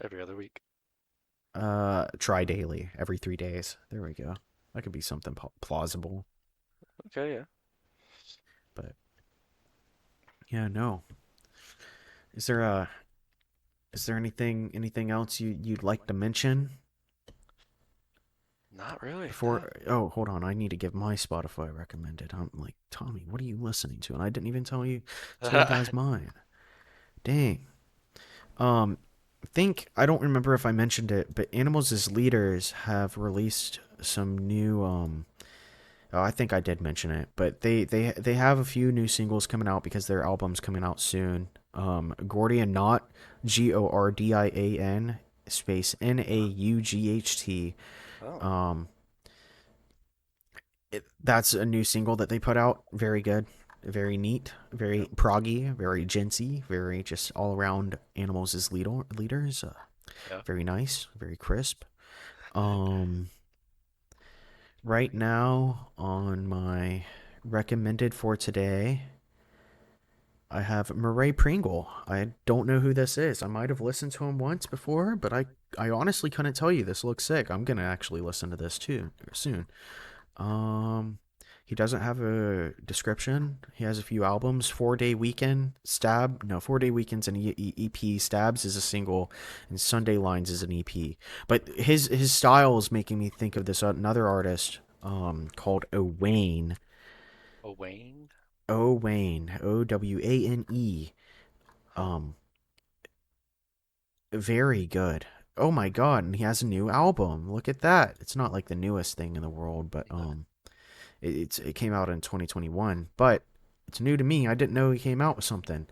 Every other week. tri-daily every 3 days. There we go. That could be something plausible. Okay, yeah. But yeah, no. Is there a is there anything else you'd like to mention Not really. Not. before? Oh, hold on. I need to give my Spotify recommended. I'm like, Tommy, what are you listening to? And I didn't even tell you guys mine. Dang. Um, think I don't remember if I mentioned it, but Animals as Leaders have released some new Oh, I think I did mention it, but they have a few new singles coming out because their album's coming out soon. Gordian Knot, Gordian space Naught. Oh, Um, that's a new single that they put out. Very good, very neat, yep. very proggy, very gentsy, very just all around Animals as leaders. Yeah. Very nice, very crisp. Um, right now on my recommended for today, I have Murray Pringle. I don't know who this is. I might have listened to him once before, but I honestly couldn't tell you. This looks sick. I'm gonna actually listen to this too soon. Um, he doesn't have a description. He has a few albums. 4 Day Weekend, Stab. No, 4 Day Weekend's an EP. Stabs is a single, and Sunday Lines is an EP. But his style is making me think of this another artist called Owain. Oh, Wayne? Owain. Owane. Huh. Um, very good. Oh my god, and he has a new album. Look at that. It's not like the newest thing in the world, but it came out in 2021, but it's new to me. I didn't know he came out with something.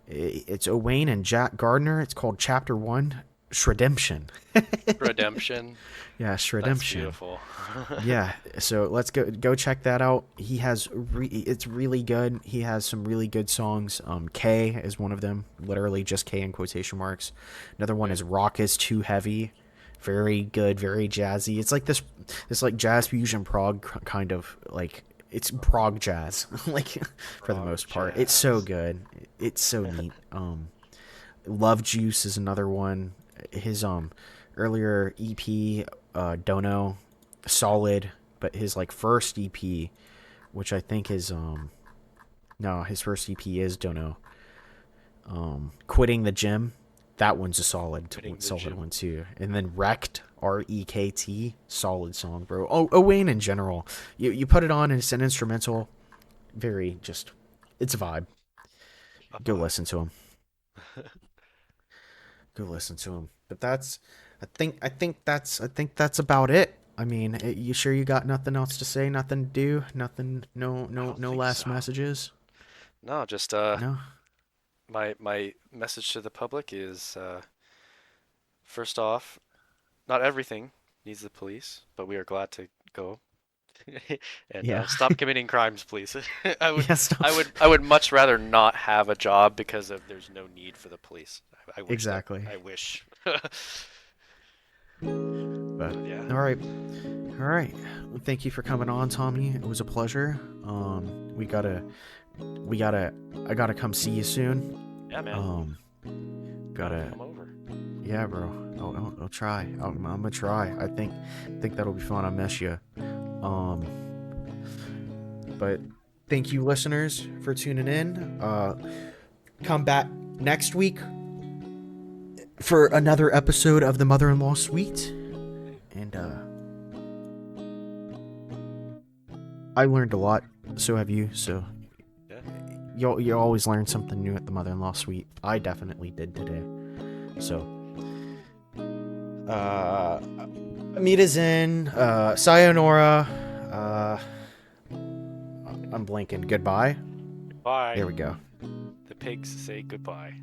It's Owain and Jack Gardner. It's called Chapter 1 Shredemption. Redemption. Yeah, That's Shredemption. beautiful. Yeah, so let's go check that out. It's really good. He has some really good songs. K is one of them, literally just K in quotation marks. Another one Okay. is Rock is Too Heavy. Very good, very jazzy. It's like this like jazz fusion prog kind of like it's prog jazz like for the Frog most part. It's so jazz. good. It's so neat. Love Juice is another one. His earlier EP, Dono, solid, but his like first EP, which I think is no, his first EP is Dono. Quitting the Gym. That one's a solid, Quitting the solid gym. one too. And then Wrecked, Rekt, solid song, bro. Oh, Wayne in general, you put it on and it's an instrumental. Very just, it's a vibe. A Go vibe. listen to him. Go listen to him. But that's, I think that's about it. I mean, you sure you got nothing else to say? Nothing to do? Nothing? I don't No think last so. messages? No, just No. my message to the public is first off, not everything needs the police, but we are glad to go. And Yeah. stop committing crimes, please. I would, Yeah. Stop. I would much rather not have a job because of there's no need for the police. I wish that, Exactly. I wish. But But yeah, all right. All right. Well, thank you for coming on, Tommy. It was a pleasure. We gotta, I gotta come see you soon. yeah, man, Um, gotta gotta, come over. yeah, bro. I'll try. I'm gonna try. Think that'll be fun. I miss you. Um, but thank you, listeners, for tuning in. Come back next week for another episode of the Mother-in-Law Suite, and I learned a lot. So have you. So Yeah, you always learn something new at the Mother-in-Law Suite. I definitely did today. So, uh, Amita Zen, sayonara. Uh, I'm blanking. Goodbye. goodbye. There we go. The pigs say goodbye.